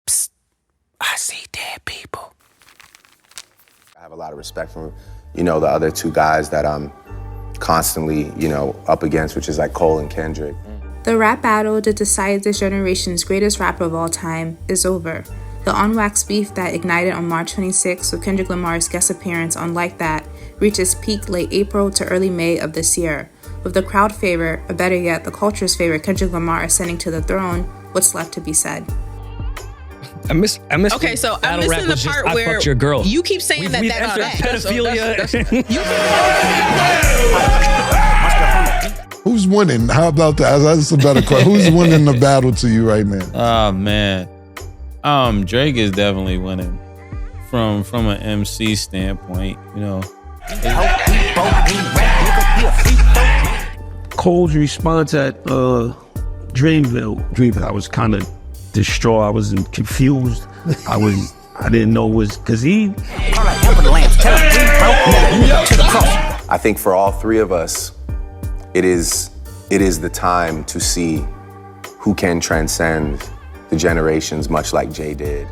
Psst, I see dead people. I have a lot of respect for, the other two guys that I'm constantly, up against, which is like Cole and Kendrick. The rap battle to decide this generation's greatest rapper of all time is over. The on-wax beef that ignited on March 26 with Kendrick Lamar's guest appearance on Like That reached its peak late April to early May of this year, with the crowd favorite, or better yet, the culture's favorite, Kendrick Lamar ascending to the throne. What's left to be said? I miss. Okay, so I'm missing the part where your girl. You keep saying we've that pedophilia. Who's winning? How about that? That's a better question. Who's winning the battle to you right now? Oh man, Drake is definitely winning from an MC standpoint. Cole's response at Dreamville, I was kind of distraught. I was confused. I didn't know it was because he. I think for all three of us, it is the time to see who can transcend the generations, much like Jay did.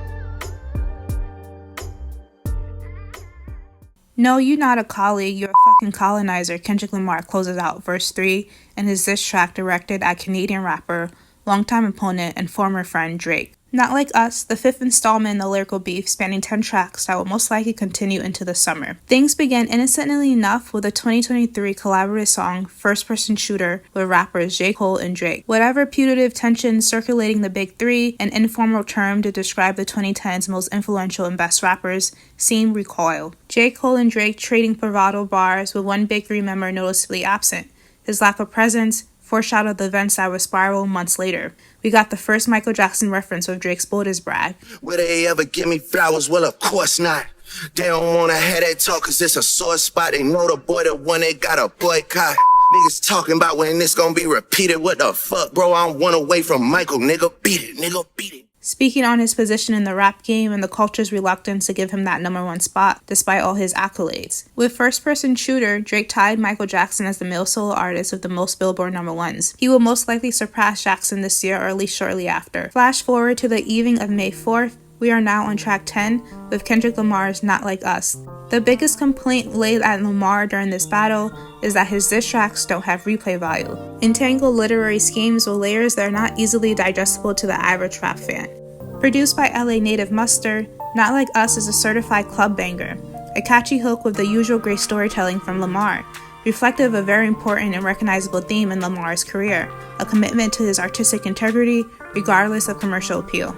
No, you not a colleague, you're a fucking colonizer, Kendrick Lamar closes out verse 3 in his diss track directed at Canadian rapper, longtime opponent, and former friend Drake. Not Like Us, the fifth installment in the lyrical beef spanning 10 tracks that will most likely continue into the summer. Things began innocently enough with a 2023 collaborative song, First Person Shooter, with rappers J. Cole and Drake. Whatever putative tension circulating the Big Three, an informal term to describe the 2010s most influential and best rappers, seemed recoiled. J. Cole and Drake trading bravado bars with one Big Three member noticeably absent. His lack of presence foreshadowed the events that would spiral months later. We got the first Michael Jackson reference with Drake's boldest brag. Will they ever give me flowers? Well, of course not. They don't want to have that talk cause it's a sore spot. They know the boy the one they got a boycott. Niggas talking about when this gonna be repeated. What the fuck, bro? I'm one away from Michael. Nigga, beat it. Nigga, beat it. Speaking on his position in the rap game and the culture's reluctance to give him that number one spot, despite all his accolades. With First Person Shooter, Drake tied Michael Jackson as the male solo artist with the most Billboard number ones. He will most likely surpass Jackson this year or at least shortly after. Flash forward to the evening of May 4th, we are now on track 10 with Kendrick Lamar's Not Like Us. The biggest complaint laid at Lamar during this battle is that his diss tracks don't have replay value. Entangled literary schemes with layers that are not easily digestible to the average rap fan. Produced by LA native Mustard, Not Like Us is a certified club banger, a catchy hook with the usual great storytelling from Lamar, reflective of a very important and recognizable theme in Lamar's career, a commitment to his artistic integrity regardless of commercial appeal.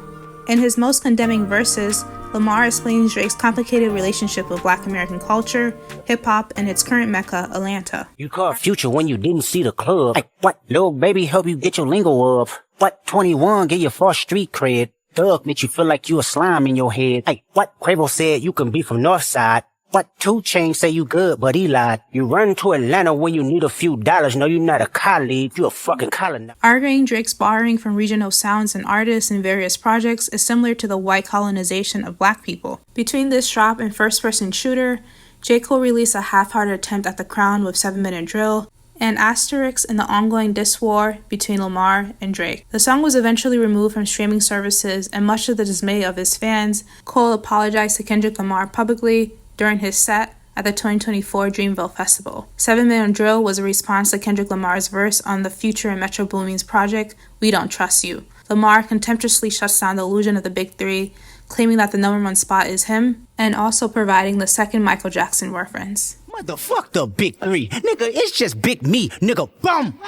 In his most condemning verses, Lamar explains Drake's complicated relationship with Black American culture, hip-hop, and its current mecca, Atlanta. You called Future when you didn't see the club. Like, what? Lil Baby help you get your lingo up. What? 21 get your false street cred. Thug make you feel like you a slime in your head. Like, what? Quavo said you can be from Northside. What? 2 Chainz say you good, but he lied. You run to Atlanta when you need a few dollars. No, you're not a colleague. You a fucking colonel. Arguing Drake's borrowing from regional sounds and artists in various projects is similar to the white colonization of Black people. Between this drop and First Person Shooter, J. Cole released a half-hearted attempt at the crown with 7-Minute Drill, and asterisks in the ongoing diss war between Lamar and Drake. The song was eventually removed from streaming services, and much to the dismay of his fans, Cole apologized to Kendrick Lamar publicly during his set at the 2024 Dreamville Festival. 7-Minute Drill was a response to Kendrick Lamar's verse on the Future and Metro Boomin's project, We Don't Trust You. Lamar contemptuously shuts down the illusion of the Big Three, claiming that the number one spot is him, and also providing the second Michael Jackson reference. Motherfuck the Big Three. Nigga, it's just big me. Nigga, bum.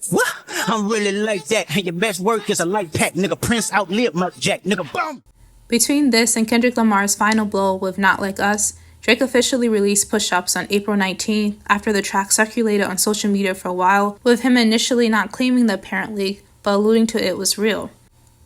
What? I'm really like that. And your best work is a light pack. Nigga, Prince outlived Mark Jack. Nigga, bum. Between this and Kendrick Lamar's final blow with Not Like Us, Drake officially released Push Ups on April 19th after the track circulated on social media for a while, with him initially not claiming the apparent leak, but alluding to it was real.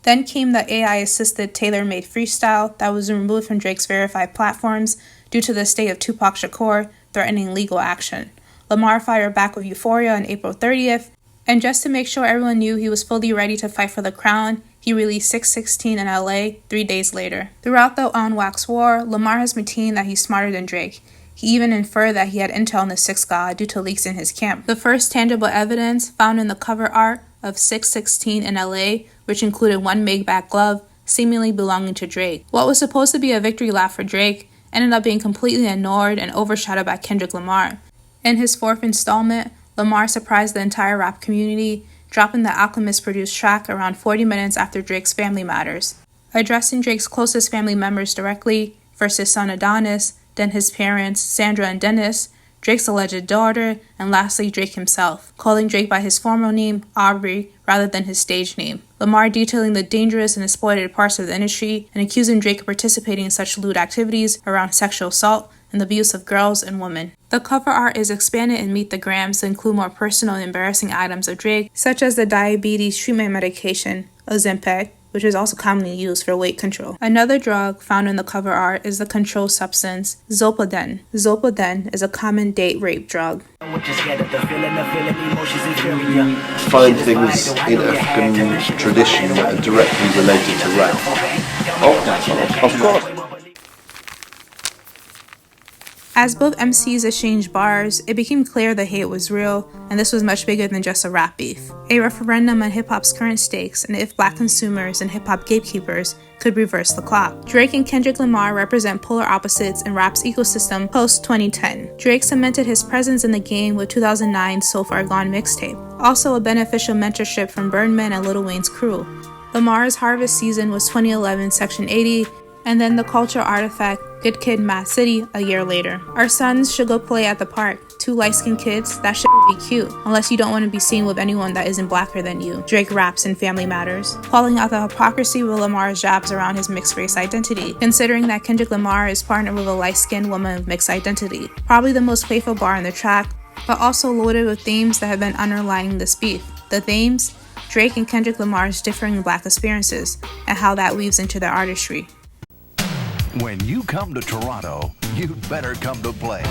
Then came the AI-assisted tailor-made freestyle that was removed from Drake's verified platforms due to the state of Tupac Shakur threatening legal action. Lamar fired back with Euphoria on April 30th, and just to make sure everyone knew he was fully ready to fight for the crown, he released 616 in LA 3 days later. Throughout the on-wax war, Lamar has maintained that he's smarter than Drake. He even inferred that he had intel on the Sixth God due to leaks in his camp. The first tangible evidence found in the cover art of 616 in LA, which included one Maybach glove, seemingly belonging to Drake. What was supposed to be a victory lap for Drake ended up being completely ignored and overshadowed by Kendrick Lamar. In his fourth installment, Lamar surprised the entire rap community, dropping the Alchemist-produced track around 40 minutes after Drake's Family Matters. Addressing Drake's closest family members directly, first his son Adonis, then his parents, Sandra and Dennis, Drake's alleged daughter, and lastly Drake himself, calling Drake by his formal name, Aubrey, rather than his stage name. Lamar detailing the dangerous and exploited parts of the industry and accusing Drake of participating in such lewd activities around sexual assault and the abuse of girls and women. The cover art is expanded in Meet the Grams to include more personal and embarrassing items of Drake, such as the diabetes treatment medication, Ozempic, which is also commonly used for weight control. Another drug found in the cover art is the controlled substance, Zolpidem. Zolpidem is a common date rape drug. Find things in African tradition that are directly related to rap. Oh, of course. As both MCs exchanged bars, it became clear the hate was real, and this was much bigger than just a rap beef. A referendum on hip-hop's current stakes and if black consumers and hip-hop gatekeepers could reverse the clock. Drake and Kendrick Lamar represent polar opposites in rap's ecosystem post-2010. Drake cemented his presence in the game with 2009's So Far Gone mixtape, also a beneficial mentorship from Birdman and Lil Wayne's crew. Lamar's harvest season was 2011 Section 80, and then the culture artifact Good Kid, Mad City a year later. Our sons should go play at the park. 2 light-skinned kids, that shit would be cute, unless you don't want to be seen with anyone that isn't blacker than you. Drake raps in Family Matters, calling out the hypocrisy with Lamar's jabs around his mixed race identity, considering that Kendrick Lamar is partnered with a light-skinned woman of mixed identity. Probably the most playful bar in the track, but also loaded with themes that have been underlining this beef. The themes? Drake and Kendrick Lamar's differing black experiences, and how that weaves into their artistry. When you come to Toronto, you'd better come to play.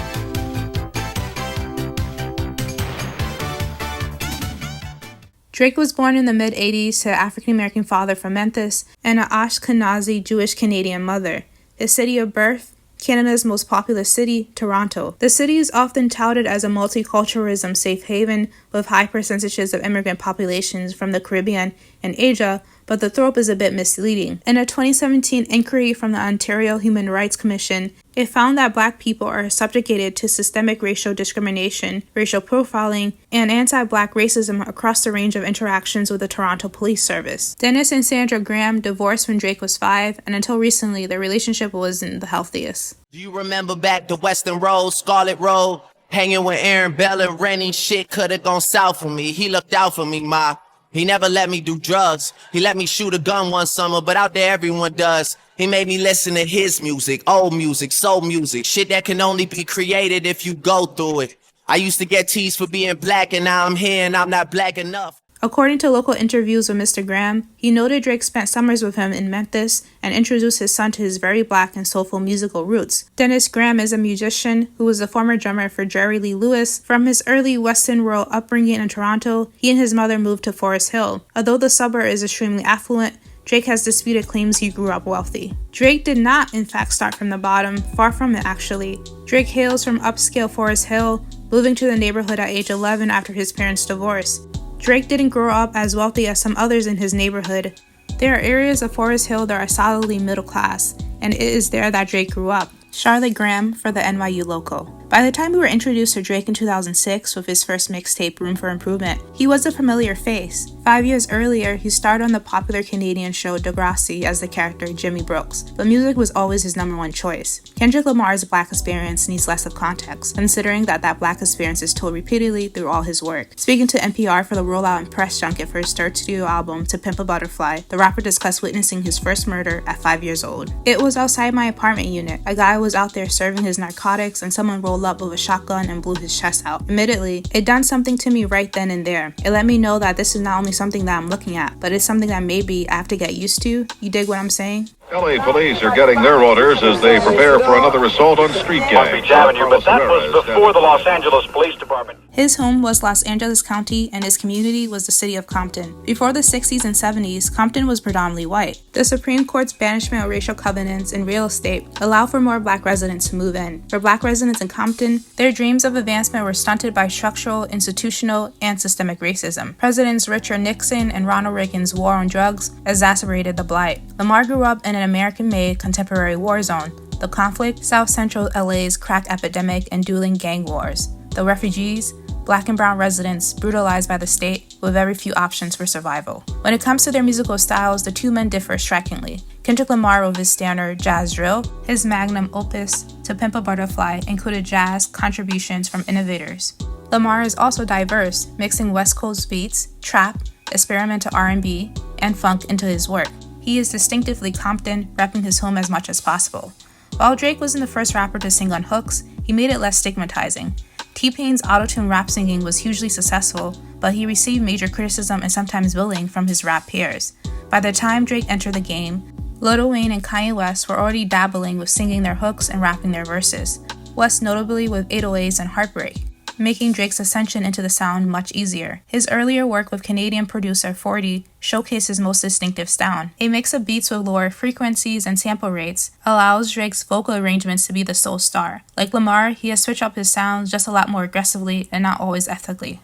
Drake was born in the mid-80s to an African-American father from Memphis and an Ashkenazi Jewish-Canadian mother. His city of birth? Canada's most populous city, Toronto. The city is often touted as a multiculturalism safe haven with high percentages of immigrant populations from the Caribbean and Asia, but the trope is a bit misleading. In a 2017 inquiry from the Ontario Human Rights Commission, it found that black people are subjugated to systemic racial discrimination, racial profiling, and anti-black racism across the range of interactions with the Toronto Police Service. Dennis and Sandra Graham divorced when Drake was 5, and until recently, their relationship wasn't the healthiest. Do you remember back to Western Road, Scarlet Road? Hanging with Aaron Bell and Rennie, shit could've gone south for me. He looked out for me, ma. He never let me do drugs. He let me shoot a gun one summer, but out there everyone does. He made me listen to his music, old music, soul music, shit that can only be created if you go through it. I used to get teased for being black, and now I'm here and I'm not black enough. According to local interviews with Mr. Graham, he noted Drake spent summers with him in Memphis and introduced his son to his very black and soulful musical roots. Dennis Graham is a musician who was the former drummer for Jerry Lee Lewis. From his early Western rural upbringing in Toronto, he and his mother moved to Forest Hill. Although the suburb is extremely affluent, Drake has disputed claims he grew up wealthy. Drake did not, in fact, start from the bottom, far from it actually. Drake hails from upscale Forest Hill, moving to the neighborhood at age 11 after his parents' divorce. Drake didn't grow up as wealthy as some others in his neighborhood. There are areas of Forest Hill that are solidly middle class, and it is there that Drake grew up. Charlotte Graham for the NYU Local. By the time we were introduced to Drake in 2006 with his first mixtape, Room for Improvement, he was a familiar face. 5 years earlier, he starred on the popular Canadian show Degrassi as the character Jimmy Brooks, but music was always his #1 choice. Kendrick Lamar's black experience needs less of context, considering that black experience is told repeatedly through all his work. Speaking to NPR for the rollout and press junket for his third studio album, To Pimp a Butterfly, the rapper discussed witnessing his first murder at 5 years old. It was outside my apartment unit. A guy was out there serving his narcotics and someone rolled up with a shotgun and blew his chest out. Admittedly, it done something to me right then and there. It let me know that this is not only something that I'm looking at, but it's something that maybe I have to get used to. You dig what I'm saying? LA police are getting their orders as they prepare for another assault on street gangs. But that was before the Los Angeles Police Department. His home was Los Angeles County and his community was the city of Compton. Before the 60s and 70s, Compton was predominantly white. The Supreme Court's banishment of racial covenants in real estate allowed for more black residents to move in. For black residents in Compton, their dreams of advancement were stunted by structural, institutional, and systemic racism. Presidents Richard Nixon and Ronald Reagan's war on drugs exacerbated the blight. Lamar grew up in an American-made contemporary war zone. The conflict, South Central LA's crack epidemic, and dueling gang wars. The refugees, black and brown residents brutalized by the state with very few options for survival. When it comes to their musical styles, the two men differ strikingly. Kendrick Lamar wrote his standard jazz drill. His magnum opus, To Pimp a Butterfly, included jazz contributions from innovators. Lamar is also diverse, mixing West Coast beats, trap, experimental R&B, and funk into his work. He is distinctively Compton, repping his home as much as possible. While Drake wasn't the first rapper to sing on hooks, he made it less stigmatizing. T-Pain's auto-tune rap singing was hugely successful, but he received major criticism and sometimes bullying from his rap peers. By the time Drake entered the game, Lil Wayne and Kanye West were already dabbling with singing their hooks and rapping their verses, West notably with 808s and Heartbreak, making Drake's ascension into the sound much easier. His earlier work with Canadian producer 40 showcased his most distinctive sound. A mix of beats with lower frequencies and sample rates allows Drake's vocal arrangements to be the sole star. Like Lamar, he has switched up his sounds just a lot more aggressively and not always ethically.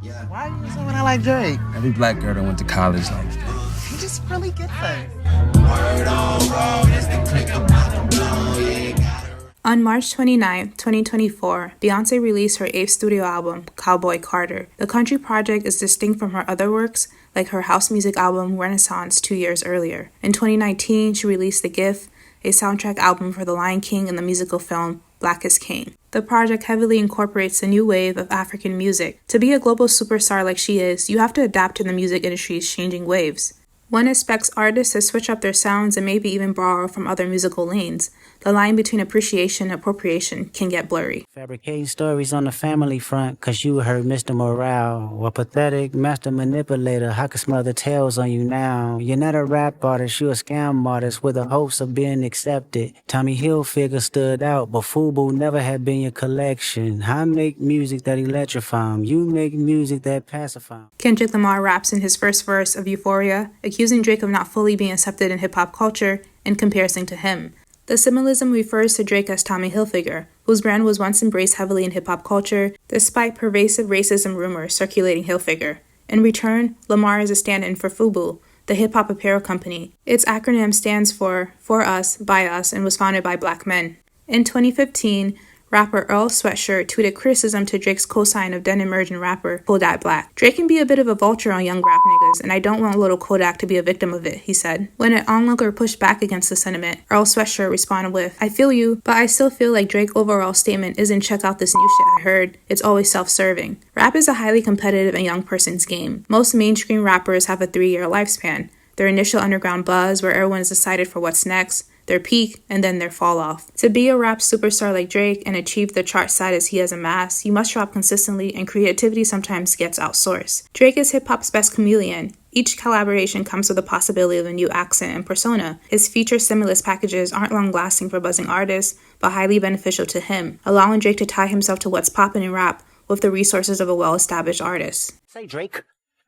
Why are you someone I like Drake? Every black girl that went to college like He just really gets us. On March 29, 2024, Beyoncé released her 8th studio album, Cowboy Carter. The country project is distinct from her other works, like her house music album Renaissance 2 years earlier. In 2019, she released The Gift, a soundtrack album for The Lion King and the musical film Black is King. The project heavily incorporates a new wave of African music. To be a global superstar like she is, you have to adapt to the music industry's changing waves. One expects artists to switch up their sounds and maybe even borrow from other musical lanes. The line between appreciation and appropriation can get blurry. Fabricating stories on the family front, cause you heard Mr. Morale. A pathetic master manipulator, I can smell the tales on you now. You're not a rap artist, you're a scam artist with the hopes of being accepted. Tommy Hilfiger stood out, but FUBU never had been your collection. I make music that electrify 'em, you make music that pacify 'em. Kendrick Lamar raps in his first verse of Euphoria, accusing Drake of not fully being accepted in hip-hop culture in comparison to him. The symbolism refers to Drake as Tommy Hilfiger, whose brand was once embraced heavily in hip-hop culture, despite pervasive racism rumors circulating Hilfiger. In return, Lamar is a stand-in for FUBU, the hip-hop apparel company. Its acronym stands for Us, By Us, and was founded by black men. In 2015, rapper Earl Sweatshirt tweeted criticism to Drake's cosign of then emerging rapper Kodak Black. Drake can be a bit of a vulture on young rap niggas, and I don't want little Kodak to be a victim of it, he said. When an onlooker pushed back against the sentiment, Earl Sweatshirt responded with, I feel you, but I still feel like Drake's overall statement isn't check out this new shit I heard, it's always self-serving. Rap is a highly competitive and young person's game. Most mainstream rappers have a 3-year lifespan. Their initial underground buzz, where everyone is excited for what's next, their peak, and then their fall off. To be a rap superstar like Drake and achieve the chart status he has amassed, you must drop consistently, and creativity sometimes gets outsourced. Drake is hip-hop's best chameleon. Each collaboration comes with the possibility of a new accent and persona. His feature stimulus packages aren't long-lasting for buzzing artists, but highly beneficial to him, allowing Drake to tie himself to what's poppin' in rap with the resources of a well-established artist. Say, Drake,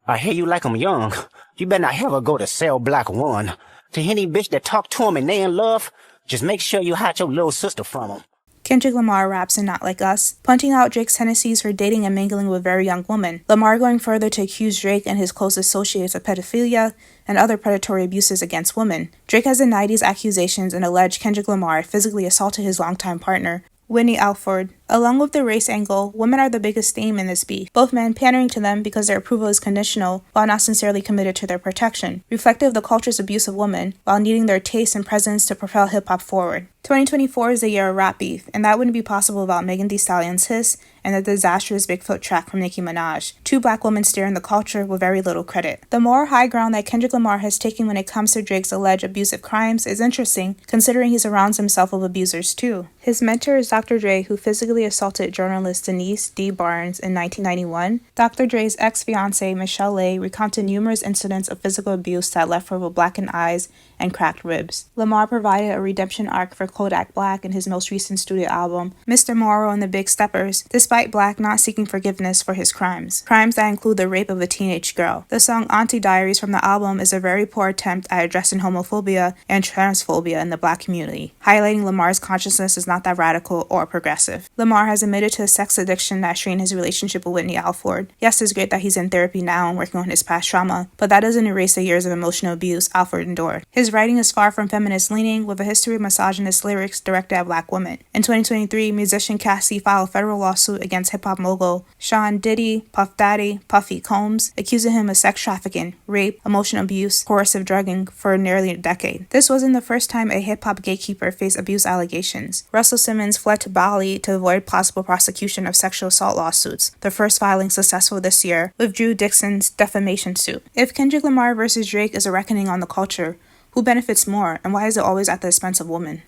I hear you like I'm young. You better not ever go to Cell Block 1. To any bitch that talk to him and they in love, just make sure you hide your little sister from him. Kendrick Lamar raps in Not Like Us, pointing out Drake's tendencies for dating and mingling with very young women. Lamar going further to accuse Drake and his close associates of pedophilia and other predatory abuses against women. Drake has denied these accusations and alleged Kendrick Lamar physically assaulted his longtime partner, Whitney Alford. Along with the race angle, women are the biggest theme in this beef, both men pandering to them because their approval is conditional while not sincerely committed to their protection, reflective of the culture's abuse of women while needing their taste and presence to propel hip-hop forward. 2024 is the year of rap beef, and that wouldn't be possible without Megan Thee Stallion's Hiss and the disastrous Bigfoot track from Nicki Minaj, two black women steering the culture with very little credit. The moral high ground that Kendrick Lamar has taken when it comes to Drake's alleged abusive crimes is interesting, considering he surrounds himself with abusers too. His mentor is Dr. Dre, who physically sexually assaulted journalist Denise D. Barnes in 1991, Dr. Dre's ex-fiancée Michelle Lay recounted numerous incidents of physical abuse that left her with blackened eyes and cracked ribs. Lamar provided a redemption arc for Kodak Black in his most recent studio album, Mr. Morrow and the Big Steppers, despite Black not seeking forgiveness for his crimes that include the rape of a teenage girl. The song Auntie Diaries from the album is a very poor attempt at addressing homophobia and transphobia in the Black community, highlighting Lamar's consciousness is not that radical or progressive. Lamar has admitted to a sex addiction that strained his relationship with Whitney Alford. Yes, it's great that he's in therapy now and working on his past trauma, but that doesn't erase the years of emotional abuse Alford endured. His writing is far from feminist leaning, with a history of misogynist lyrics directed at Black women. In 2023, musician Cassie filed a federal lawsuit against hip-hop mogul Sean Diddy, Puff Daddy, Puffy Combs, accusing him of sex trafficking, rape, emotional abuse, coercive drugging for nearly a decade. This wasn't the first time a hip-hop gatekeeper faced abuse allegations. Russell Simmons fled to Bali to avoid possible prosecution of sexual assault lawsuits, the first filing successful this year, with Drew Dixon's defamation suit. If Kendrick Lamar versus Drake is a reckoning on the culture, who benefits more, and why is it always at the expense of women?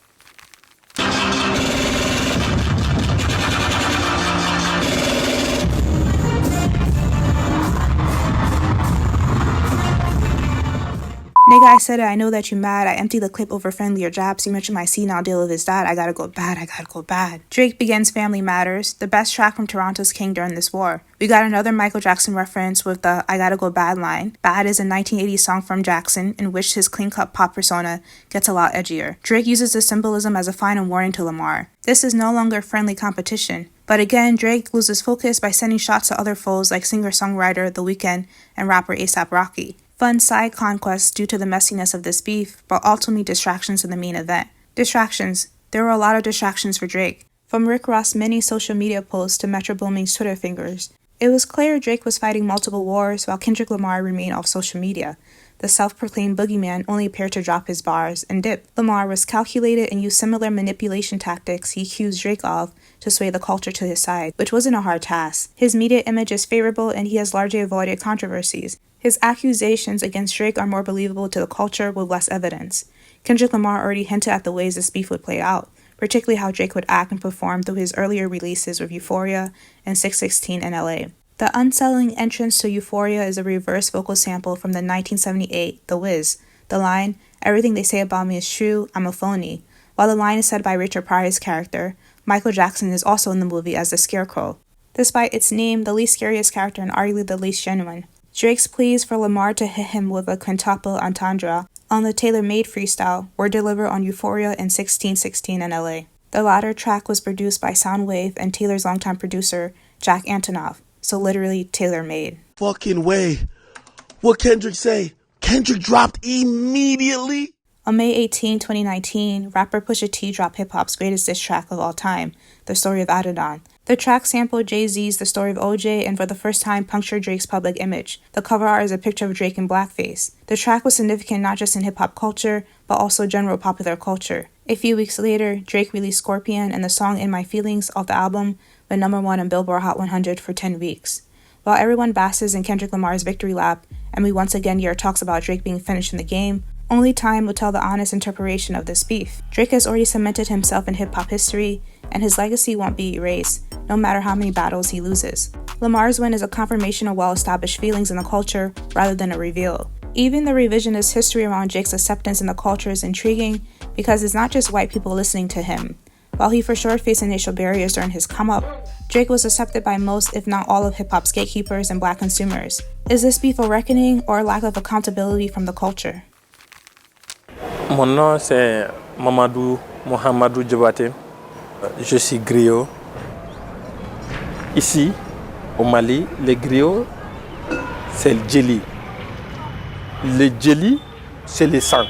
Nigga, I said it, I know that you mad. I emptied the clip over friendlier jabs. You mentioned my senile deal with his dad. I gotta go bad. Drake begins Family Matters, the best track from Toronto's King during this war. We got another Michael Jackson reference with the I gotta go bad line. Bad is a 1980s song from Jackson, in which his clean-cut pop persona gets a lot edgier. Drake uses this symbolism as a final warning to Lamar. This is no longer friendly competition. But again, Drake loses focus by sending shots to other foes like singer-songwriter The Weeknd and rapper A$AP Rocky. Fun side conquests due to the messiness of this beef, but ultimately distractions in the main event. Distractions. There were a lot of distractions for Drake. From Rick Ross' many social media posts to Metro Booming's Twitter fingers, it was clear Drake was fighting multiple wars while Kendrick Lamar remained off social media. The self-proclaimed boogeyman only appeared to drop his bars and dip. Lamar was calculated and used similar manipulation tactics he accused Drake of to sway the culture to his side, which wasn't a hard task. His media image is favorable and he has largely avoided controversies. His accusations against Drake are more believable to the culture with less evidence. Kendrick Lamar already hinted at the ways this beef would play out, particularly how Drake would act and perform through his earlier releases with Euphoria and 616 in LA. The unsettling entrance to Euphoria is a reverse vocal sample from the 1978 The Wiz. The line, "Everything they say about me is true, I'm a phony." While the line is said by Richard Pryor's character, Michael Jackson is also in the movie as the Scarecrow. Despite its name, the least scariest character and arguably the least genuine. Drake's pleas for Lamar to hit him with a quintuple entendre on the tailor-made freestyle were delivered on Euphoria and 1616 in LA. The latter track was produced by Soundwave and Taylor's longtime producer, Jack Antonoff, so literally tailor-made. Fucking way. What Kendrick say? Kendrick dropped immediately? On May 18, 2019, rapper Pusha T dropped hip-hop's greatest diss track of all time, The Story of Adidon. The track sampled Jay-Z's The Story of OJ and for the first time punctured Drake's public image. The cover art is a picture of Drake in blackface. The track was significant not just in hip-hop culture, but also general popular culture. A few weeks later, Drake released Scorpion and the song In My Feelings off the album went #1 on Billboard Hot 100 for 10 weeks. While everyone basks in Kendrick Lamar's victory lap, and we once again hear talks about Drake being finished in the game, only time will tell the honest interpretation of this beef. Drake has already cemented himself in hip-hop history, and his legacy won't be erased, no matter how many battles he loses. Lamar's win is a confirmation of well-established feelings in the culture rather than a reveal. Even the revisionist history around Drake's acceptance in the culture is intriguing because it's not just white people listening to him. While he for sure faced initial barriers during his come-up, Drake was accepted by most, if not all, of hip-hop's gatekeepers and black consumers. Is this beef a reckoning or a lack of accountability from the culture? Mon nom c'est Mamadou Mohamedou Djabate. Je suis griot. Ici, au Mali, les griots, c'est le djeli. Le djeli, c'est le sang.